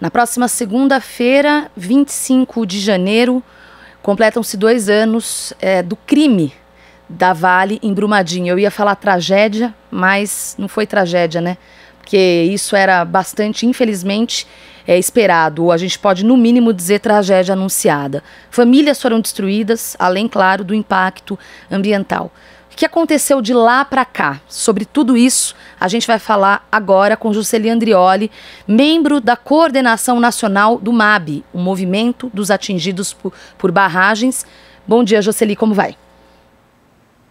Na próxima segunda-feira, 25 de janeiro, completam-se 2 anos do crime da Vale em Brumadinho. Eu ia falar tragédia, mas não foi tragédia, né? Porque isso era bastante, infelizmente, esperado. Ou a gente pode, no mínimo, dizer tragédia anunciada. Famílias foram destruídas, além, claro, do impacto ambiental. O que aconteceu de lá para cá? Sobre tudo isso, a gente vai falar agora com Jocely Andrioli, membro da Coordenação Nacional do MAB, o Movimento dos Atingidos por Barragens. Bom dia, Jocely, como vai?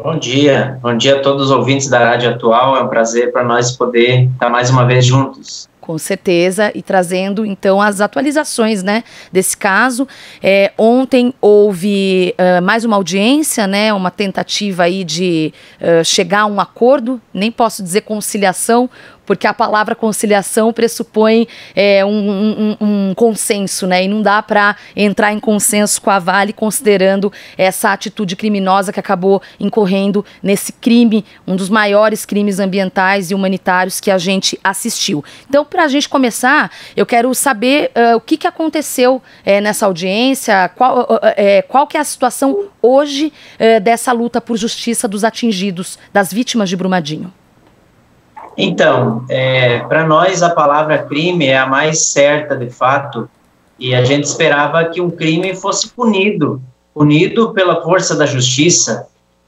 Bom dia a todos os ouvintes da Rádio Atual, é um prazer para nós poder estar mais uma vez juntos. Com certeza, e trazendo então as atualizações, né, desse caso. Ontem houve mais uma audiência, né, uma tentativa aí de chegar a um acordo, nem posso dizer conciliação, porque a palavra conciliação pressupõe um consenso, né? E não dá para entrar em consenso com a Vale considerando essa atitude criminosa que acabou incorrendo nesse crime, um dos maiores crimes ambientais e humanitários que a gente assistiu. Então, para a gente começar, eu quero saber o que aconteceu nessa audiência, qual que é a situação hoje dessa luta por justiça dos atingidos, das vítimas de Brumadinho. Então, para nós a palavra crime é a mais certa de fato, e a gente esperava que um crime fosse punido pela força da justiça.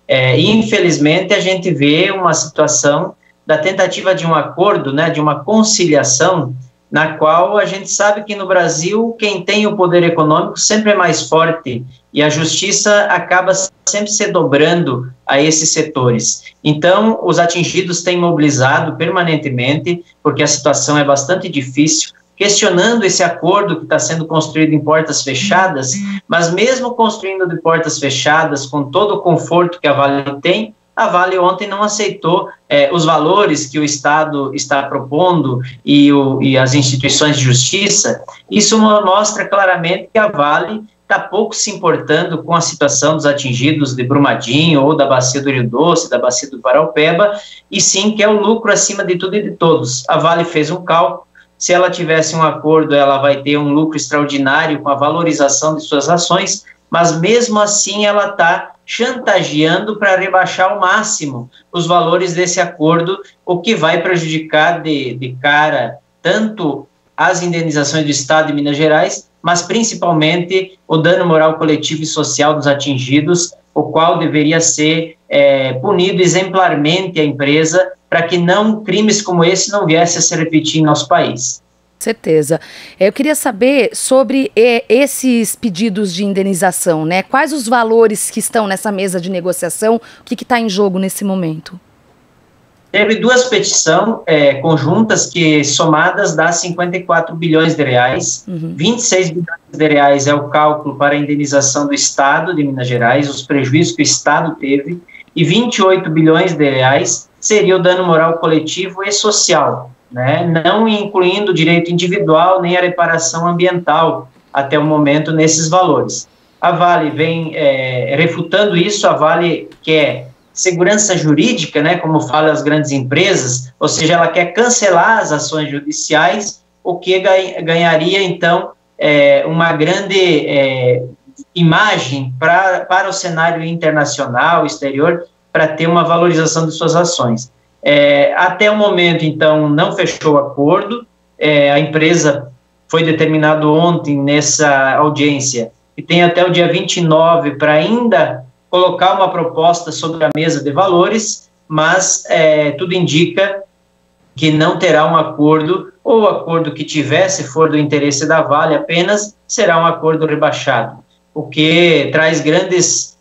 E infelizmente a gente vê uma situação da tentativa de um acordo, né, de uma conciliação, na qual a gente sabe que no Brasil quem tem o poder econômico sempre é mais forte e a justiça acaba sempre se dobrando a esses setores. Então, os atingidos têm mobilizado permanentemente, porque a situação é bastante difícil, questionando esse acordo que está sendo construído em portas fechadas, mas mesmo construindo de portas fechadas, com todo o conforto que a Vale tem, a Vale ontem não aceitou os valores que o Estado está propondo e as instituições de justiça. Isso mostra claramente que a Vale está pouco se importando com a situação dos atingidos de Brumadinho ou da Bacia do Rio Doce, da Bacia do Paraopeba, e sim quer o lucro acima de tudo e de todos. A Vale fez um cálculo, se ela tivesse um acordo, ela vai ter um lucro extraordinário com a valorização de suas ações, mas mesmo assim ela está chantageando para rebaixar ao máximo os valores desse acordo, o que vai prejudicar de cara tanto as indenizações do Estado de Minas Gerais, mas principalmente o dano moral coletivo e social dos atingidos, o qual deveria ser punido exemplarmente a empresa para que crimes como esse não viessem a se repetir em nosso país. Certeza. Eu queria saber sobre esses pedidos de indenização, né? Quais os valores que estão nessa mesa de negociação? O que está em jogo nesse momento? Teve 2 petições conjuntas que somadas dá 54 bilhões de reais, 26 bilhões de reais é o cálculo para a indenização do Estado de Minas Gerais, os prejuízos que o Estado teve, e 28 bilhões de reais seria o dano moral coletivo e social, né? Não incluindo o direito individual nem a reparação ambiental até o momento nesses valores. A Vale vem refutando isso, a Vale quer segurança jurídica, né, como falam as grandes empresas, ou seja, ela quer cancelar as ações judiciais, o que ganharia, então, uma grande imagem para o cenário internacional, exterior, para ter uma valorização de suas ações. Até o momento, então, não fechou o acordo, a empresa foi determinado ontem nessa audiência, que tem até o dia 29 para ainda colocar uma proposta sobre a mesa de valores, mas tudo indica que não terá um acordo, ou o acordo que tiver, se for do interesse da Vale apenas, será um acordo rebaixado, o que traz grandes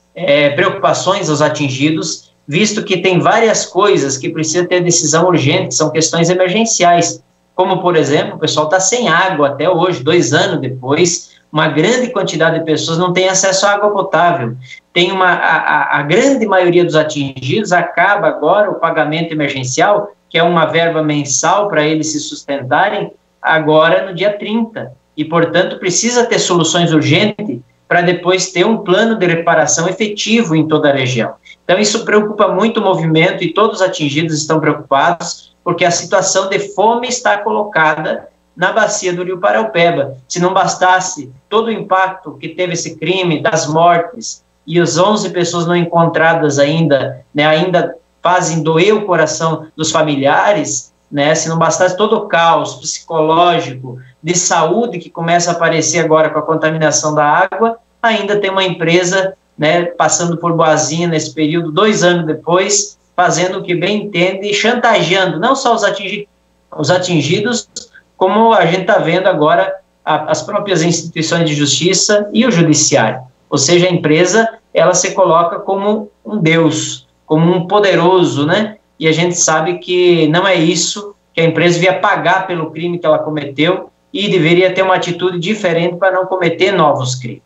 preocupações aos atingidos, visto que tem várias coisas que precisam ter decisão urgente, são questões emergenciais, como, por exemplo, o pessoal está sem água até hoje, 2 anos depois, uma grande quantidade de pessoas não tem acesso à água potável. A grande maioria dos atingidos acaba agora o pagamento emergencial, que é uma verba mensal para eles se sustentarem, agora no dia 30. E, portanto, precisa ter soluções urgentes para depois ter um plano de reparação efetivo em toda a região. Então, isso preocupa muito o movimento e todos os atingidos estão preocupados, porque a situação de fome está colocada na bacia do Rio Paraupeba. Se não bastasse todo o impacto que teve esse crime, das mortes, e as 11 pessoas não encontradas ainda, né, ainda fazem doer o coração dos familiares, né, se não bastasse todo o caos psicológico, de saúde que começa a aparecer agora com a contaminação da água, ainda tem uma empresa, né, passando por boazinha nesse período, 2 anos depois, fazendo o que bem entende e chantageando não só os atingidos, como a gente está vendo agora as próprias instituições de justiça e o judiciário. Ou seja, a empresa, ela se coloca como um deus, como um poderoso, né? E a gente sabe que não é isso, que a empresa devia pagar pelo crime que ela cometeu e deveria ter uma atitude diferente para não cometer novos crimes.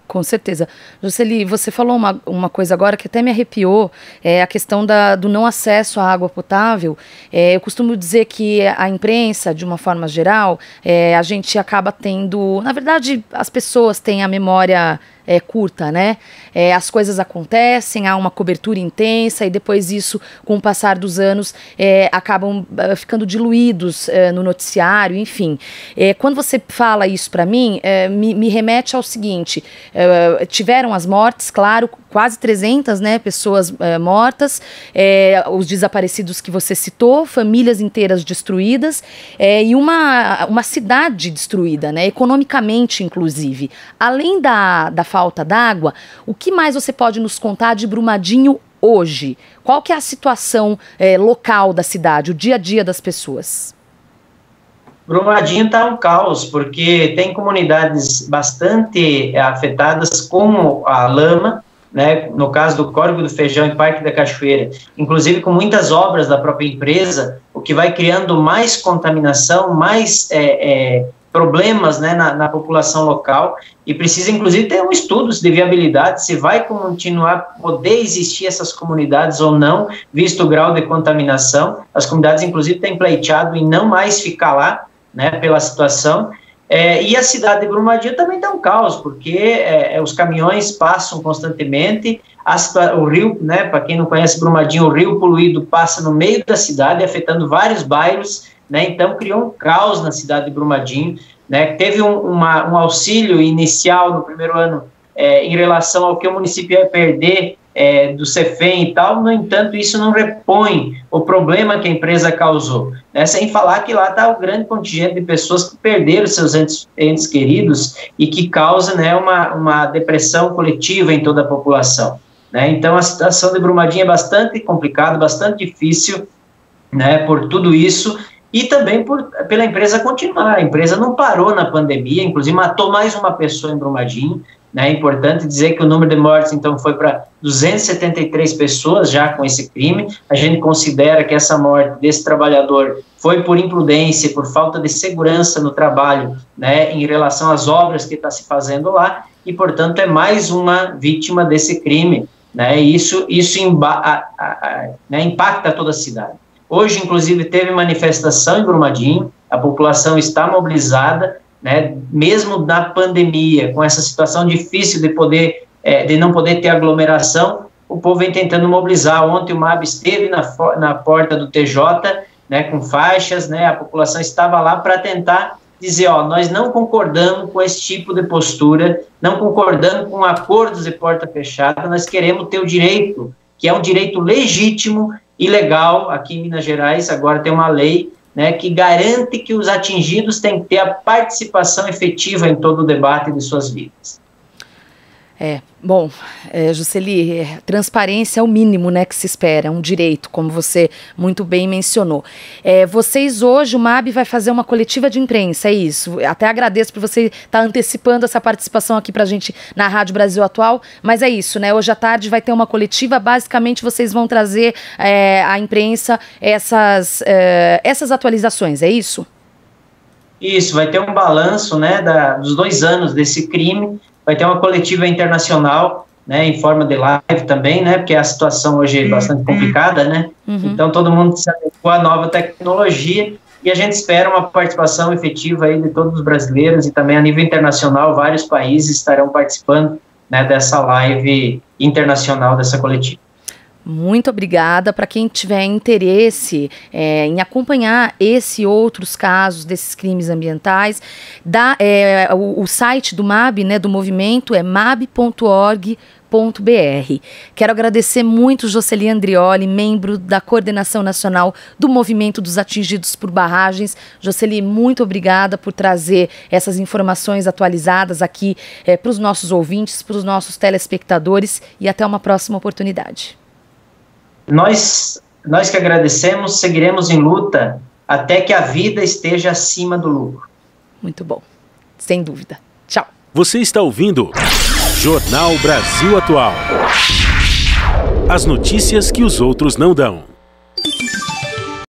Com certeza. Jocely, você falou uma coisa agora que até me arrepiou, a questão do não acesso à água potável. Eu costumo dizer que a imprensa, de uma forma geral, a gente acaba tendo... Na verdade, as pessoas têm a memória curta, né? As coisas acontecem, há uma cobertura intensa e depois isso, com o passar dos anos, acabam ficando diluídos no noticiário, enfim. Quando você fala isso para mim, me remete ao seguinte, tiveram as mortes, claro, quase 300, né, pessoas mortas, os desaparecidos que você citou, famílias inteiras destruídas, e uma cidade destruída, né, economicamente, inclusive. Além da falta d'água, o que mais você pode nos contar de Brumadinho hoje? Qual que é a situação local da cidade, o dia a dia das pessoas? Brumadinho está um caos, porque tem comunidades bastante afetadas, como a Lama, né, no caso do Córrego do Feijão e Parque da Cachoeira, inclusive com muitas obras da própria empresa, o que vai criando mais contaminação, mais problemas, né, na população local, e precisa inclusive ter um estudo de viabilidade, se vai continuar poder existir essas comunidades ou não, visto o grau de contaminação. As comunidades inclusive têm pleiteado em não mais ficar lá, né, pela situação, e a cidade de Brumadinho também está um caos, porque os caminhões passam constantemente, o rio, né, para quem não conhece Brumadinho, o rio poluído passa no meio da cidade, afetando vários bairros, né, então criou um caos na cidade de Brumadinho, né, teve um auxílio inicial no primeiro ano em relação ao que o município ia perder do Cefem e tal, no entanto, isso não repõe o problema que a empresa causou, né? Sem falar que lá está o grande contingente de pessoas que perderam seus entes queridos e que causa, né, uma depressão coletiva em toda a população, né? Então, a situação de Brumadinho é bastante complicada, bastante difícil, né, por tudo isso, e também pela empresa continuar. A empresa não parou na pandemia, inclusive matou mais uma pessoa em Brumadinho, né? É importante dizer que o número de mortes, então, foi para 273 pessoas já com esse crime. A gente considera que essa morte desse trabalhador foi por imprudência, por falta de segurança no trabalho, né, em relação às obras que está se fazendo lá, e, portanto, é mais uma vítima desse crime, né? E isso né, impacta toda a cidade. Hoje, inclusive, teve manifestação em Brumadinho, a população está mobilizada, né, mesmo na pandemia, com essa situação difícil de não poder ter aglomeração, o povo vem tentando mobilizar. Ontem o MAB esteve na porta do TJ, né, com faixas, né, a população estava lá para tentar dizer, nós não concordamos com esse tipo de postura, não concordamos com acordos de porta fechada, nós queremos ter o direito, que é um direito legítimo e legal. Aqui em Minas Gerais agora tem uma lei, né, que garante que os atingidos têm que ter a participação efetiva em todo o debate de suas vidas. Bom, Jocely, transparência é o mínimo, né, que se espera, é um direito, como você muito bem mencionou. Vocês hoje, o MAB vai fazer uma coletiva de imprensa, é isso? Até agradeço por você estar antecipando essa participação aqui pra gente na Rádio Brasil Atual, mas é isso, né, hoje à tarde vai ter uma coletiva, basicamente vocês vão trazer à imprensa essas atualizações, é isso? Isso, vai ter um balanço, né, dos 2 anos desse crime. Vai ter uma coletiva internacional, né, em forma de live também, né, porque a situação hoje é bastante complicada, né, então todo mundo se adequou à nova tecnologia, e a gente espera uma participação efetiva aí de todos os brasileiros, e também a nível internacional, vários países estarão participando, né, dessa live internacional, dessa coletiva. Muito obrigada. Para quem tiver interesse em acompanhar esse e outros casos desses crimes ambientais, o site do MAB, né, do movimento, é mab.org.br. Quero agradecer muito Jocely Andrioli, membro da Coordenação Nacional do Movimento dos Atingidos por Barragens. Jocely, muito obrigada por trazer essas informações atualizadas aqui para os nossos ouvintes, para os nossos telespectadores, e até uma próxima oportunidade. Nós que agradecemos, seguiremos em luta até que a vida esteja acima do lucro. Muito bom, sem dúvida. Tchau. Você está ouvindo Jornal Brasil Atual. As notícias que os outros não dão.